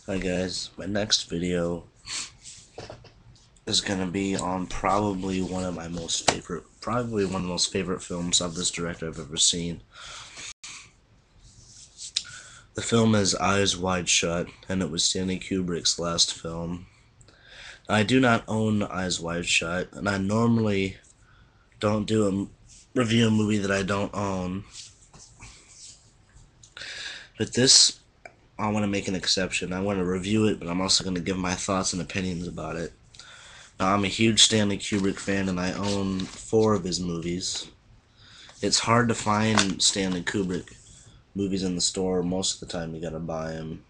Hi guys, my next video is gonna be on probably one of the most favorite films of this director I've ever seen. The film is Eyes Wide Shut, and it was Stanley Kubrick's last film. I do not own Eyes Wide Shut, and I normally don't review a movie that I don't own. But this, I want to make an exception. I want to review it, but I'm also going to give my thoughts and opinions about it. Now, I'm a huge Stanley Kubrick fan, and I own 4 of his movies. It's hard to find Stanley Kubrick movies in the store. Most of the time, you gotta buy them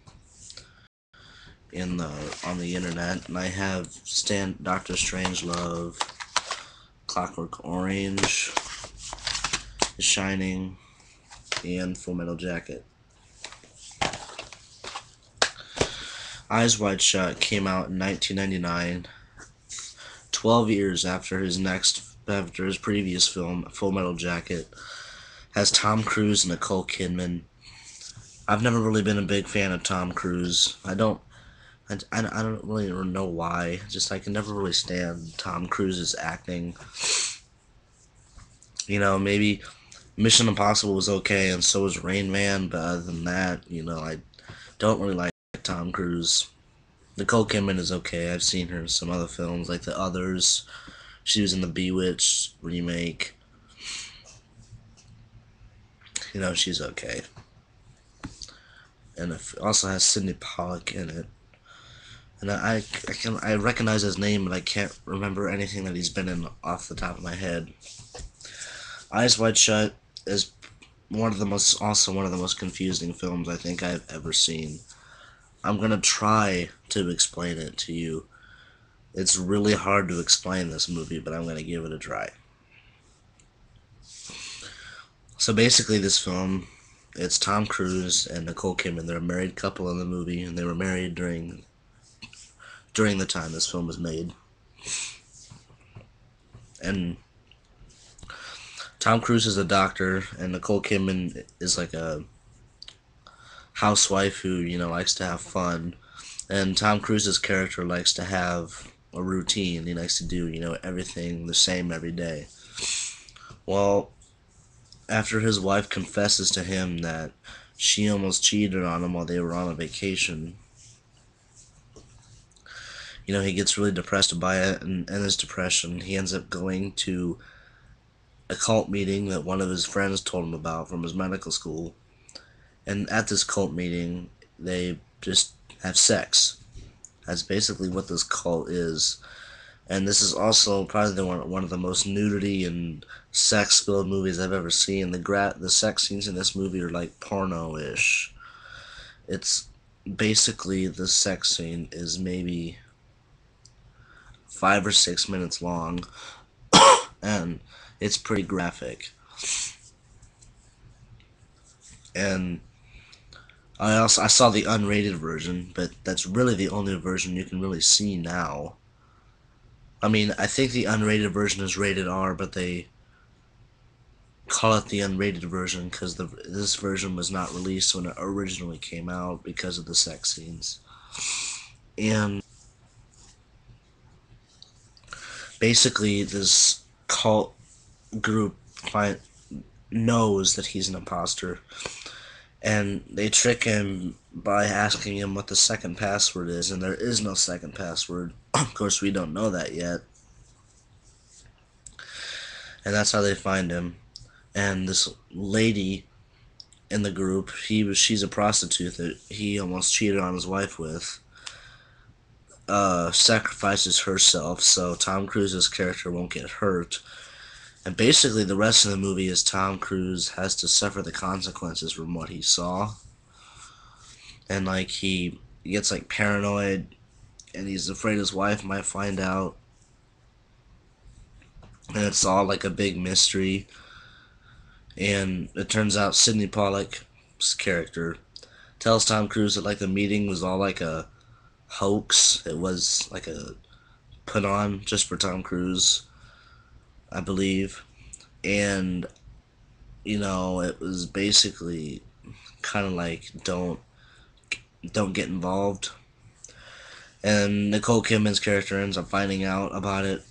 on the internet. And I have Doctor Strangelove, Clockwork Orange, The Shining, and Full Metal Jacket. Eyes Wide Shut came out in 1999, 12 years after his previous film, Full Metal Jacket. Has Tom Cruise and Nicole Kidman. I've never really been a big fan of Tom Cruise. I don't really know why. Just I can never really stand Tom Cruise's acting. Maybe Mission Impossible was okay, and so was Rain Man. But other than that, I don't really like Tom Cruise. Nicole Kidman is okay. I've seen her in some other films, like The Others. She was in the Bewitched remake. She's okay. And it also has Sidney Pollack in it. And I recognize his name, but I can't remember anything that he's been in off the top of my head. Eyes Wide Shut is one of the most confusing films I think I've ever seen. I'm gonna try to explain it to you. It's really hard to explain this movie, but I'm gonna give it a try. So basically, this film, it's Tom Cruise and Nicole Kidman. They're a married couple in the movie, and they were married during the time this film was made. And Tom Cruise is a doctor, and Nicole Kidman is like a housewife who, likes to have fun. And Tom Cruise's character likes to have a routine. He likes to do, everything the same every day. Well, after his wife confesses to him that she almost cheated on him while they were on a vacation, he gets really depressed by it, and in his depression, he ends up going to a cult meeting that one of his friends told him about from his medical school. And at this cult meeting, they just have sex. That's basically what this cult is. And this is also probably one of the most nudity and sex-filled movies I've ever seen. The sex scenes in this movie are like porno-ish. It's basically, the sex scene is maybe 5 or 6 minutes long, and it's pretty graphic. And I saw the unrated version, but that's really the only version you can really see now. I mean, I think the unrated version is rated R, but they call it the unrated version because this version was not released when it originally came out because of the sex scenes. And basically, this cult group knows that he's an imposter, and they trick him by asking him what the second password is, and there is no second password. Of course, we don't know that yet. And that's how they find him. And this lady in the group, she's a prostitute that he almost cheated on his wife with, sacrifices herself so Tom Cruise's character won't get hurt. And basically, the rest of the movie is Tom Cruise has to suffer the consequences from what he saw. And he gets paranoid, and he's afraid his wife might find out. And it's all like a big mystery. And it turns out Sidney Pollack's character tells Tom Cruise that the meeting was all like a hoax. It was like a put on just for Tom Cruise, I believe. And it was basically kind of like don't get involved. And Nicole Kidman's character ends up finding out about it.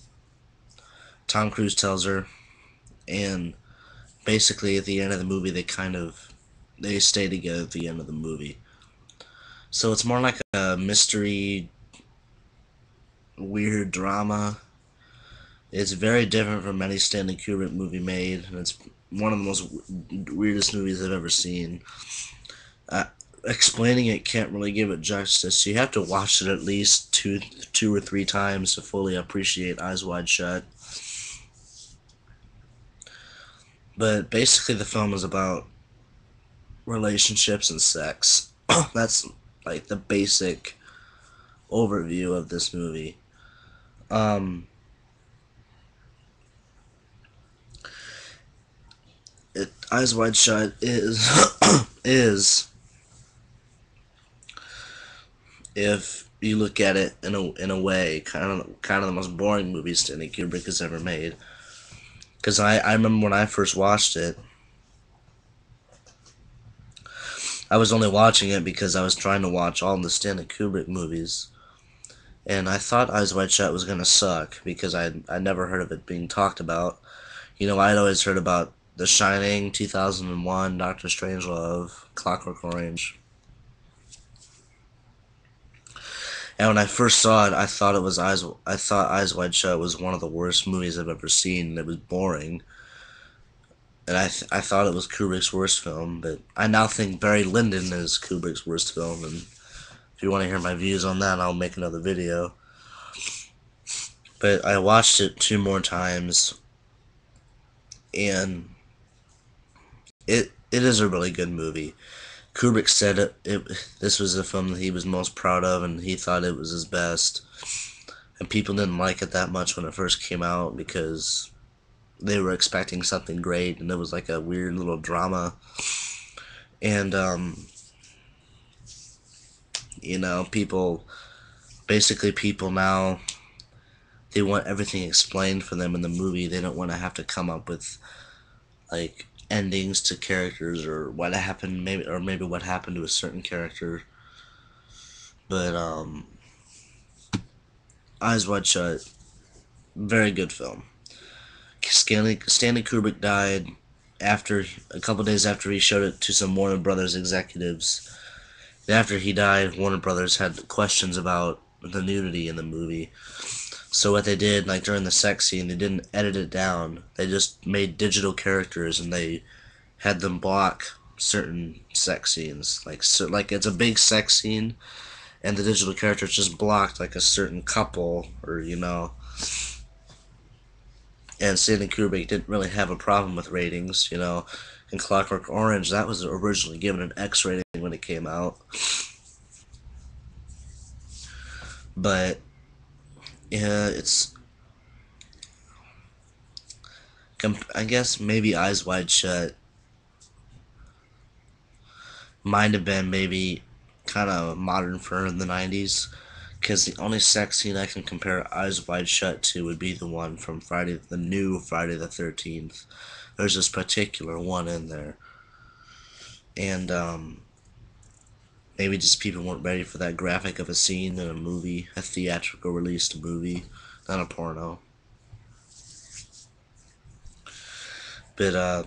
Tom Cruise tells her, and basically at the end of the movie, they stay together at the end of the movie. So it's more like a mystery, weird drama. It's very different from any Stanley Kubrick movie made, and it's one of the most weirdest movies I've ever seen. Uh, Explaining it can't really give it justice. You have to watch it at least two or three times to fully appreciate Eyes Wide Shut. But basically, the film is about relationships and sex. That's like the basic overview of this movie. Um, Eyes Wide Shut is is, if you look at it in a way, kind of the most boring movie Stanley Kubrick has ever made. Because I remember when I first watched it, I was only watching it because I was trying to watch all the Stanley Kubrick movies, and I thought Eyes Wide Shut was gonna suck because I never heard of it being talked about. You know, I'd always heard about The Shining, 2001, Doctor Strangelove, Clockwork Orange. And when I first saw it, I thought Eyes Wide Shut was one of the worst movies I've ever seen. It was boring, and I thought it was Kubrick's worst film. But I now think Barry Lyndon is Kubrick's worst film. And if you want to hear my views on that, I'll make another video. But I watched it two more times, and it is a really good movie. Kubrick said this was the film that he was most proud of, and he thought it was his best. And people didn't like it that much when it first came out because they were expecting something great, and it was like a weird little drama. And you know, people now, they want everything explained for them in the movie. They don't want to have to come up with like endings to characters or what happened, maybe what happened to a certain character. But Eyes Wide Shut, very good film. Stanley Kubrick died after a couple days after he showed it to some Warner Brothers executives. And after he died, Warner Brothers had questions about the nudity in the movie. So what they did, like during the sex scene, they didn't edit it down. They just made digital characters, and they had them block certain sex scenes. Like it's a big sex scene, and the digital characters just blocked like a certain couple, or you know. And Stanley Kubrick didn't really have a problem with ratings, you know. In Clockwork Orange, that was originally given an X rating when it came out. But yeah, I guess maybe Eyes Wide Shut might have been maybe kind of modern for the 90s. Because the only sex scene I can compare Eyes Wide Shut to would be the one from the new Friday the 13th. There's this particular one in there. And, maybe just people weren't ready for that graphic of a scene in a movie, a theatrical released movie, not a porno. But,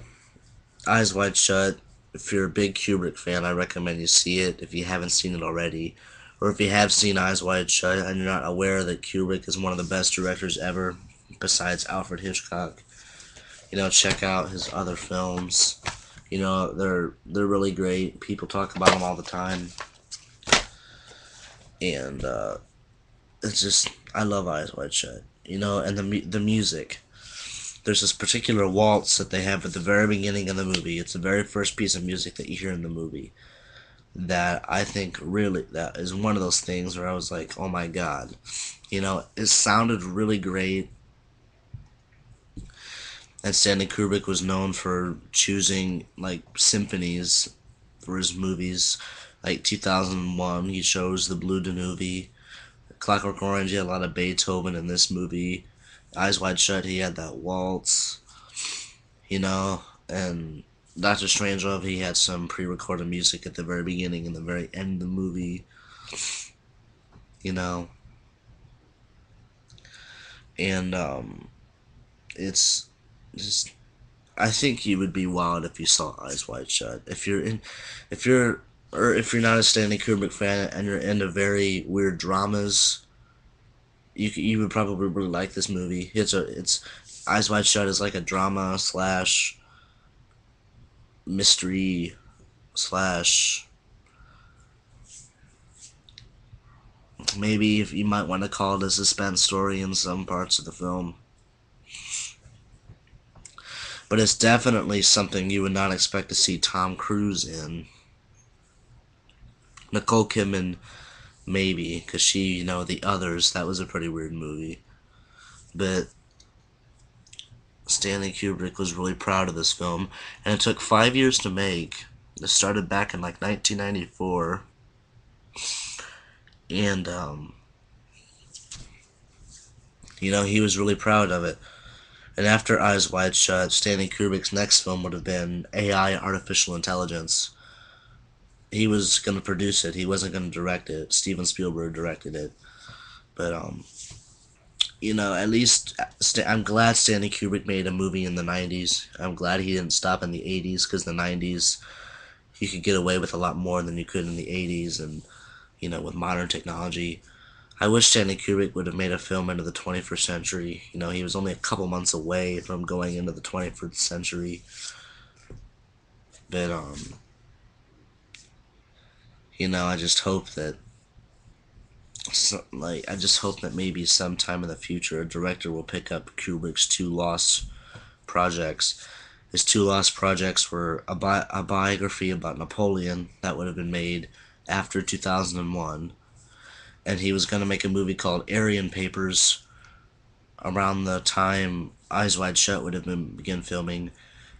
Eyes Wide Shut, if you're a big Kubrick fan, I recommend you see it if you haven't seen it already. Or if you have seen Eyes Wide Shut and you're not aware that Kubrick is one of the best directors ever, besides Alfred Hitchcock, you know, check out his other films. You know, they're really great. People talk about them all the time. And it's just, I love Eyes Wide Shut. You know, and the music. There's this particular waltz that they have at the very beginning of the movie. It's the very first piece of music that you hear in the movie. That I think really, that is one of those things where I was like, oh my god. You know, it sounded really great. And Stanley Kubrick was known for choosing like symphonies for his movies. Like 2001, he chose the Blue Danube. Clockwork Orange, he had a lot of Beethoven in this movie. Eyes Wide Shut, he had that waltz. You know, and Doctor Strangelove, he had some pre-recorded music at the very beginning and the very end of the movie. you know, and it's just, I think you would be wild if you saw Eyes Wide Shut. If you're, or if you're not a Stanley Kubrick fan and you're into very weird dramas, you would probably really like this movie. It's Eyes Wide Shut is like a drama slash mystery slash, maybe if you might want to call it a suspense story in some parts of the film. But it's definitely something you would not expect to see Tom Cruise in. Nicole Kidman, maybe, because she, The Others, that was a pretty weird movie. But Stanley Kubrick was really proud of this film, and it took 5 years to make. It started back in like 1994, and he was really proud of it. And after Eyes Wide Shut, Stanley Kubrick's next film would have been AI, Artificial Intelligence. He was going to produce it. He wasn't going to direct it. Steven Spielberg directed it. But at least I'm glad Stanley Kubrick made a movie in the 90s. I'm glad he didn't stop in the 80s, because the 90s you could get away with a lot more than you could in the 80s, and with modern technology. I wish Stanley Kubrick would have made a film into the 21st century. He was only a couple months away from going into the 21st century. But I just hope that I just hope that maybe sometime in the future a director will pick up Kubrick's two lost projects. His two lost projects were a biography about Napoleon that would have been made after 2001, and he was going to make a movie called Aryan Papers around the time Eyes Wide Shut would have been begin filming,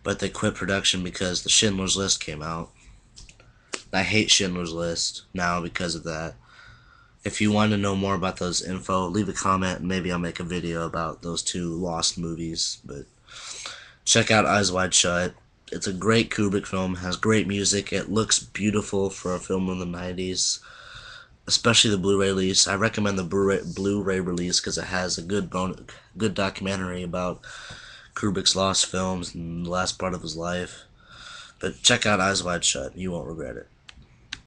but they quit production because the Schindler's List came out. I hate Schindler's List now because of that. If you want to know more about those info, leave a comment and maybe I'll make a video about those two lost movies. But check out Eyes Wide Shut. It's a great Kubrick film, has great music, it looks beautiful for a film in the 90s, especially the Blu-ray release. I recommend the Blu-ray release because it has a good documentary about Kubrick's lost films and the last part of his life. But check out Eyes Wide Shut. You won't regret it.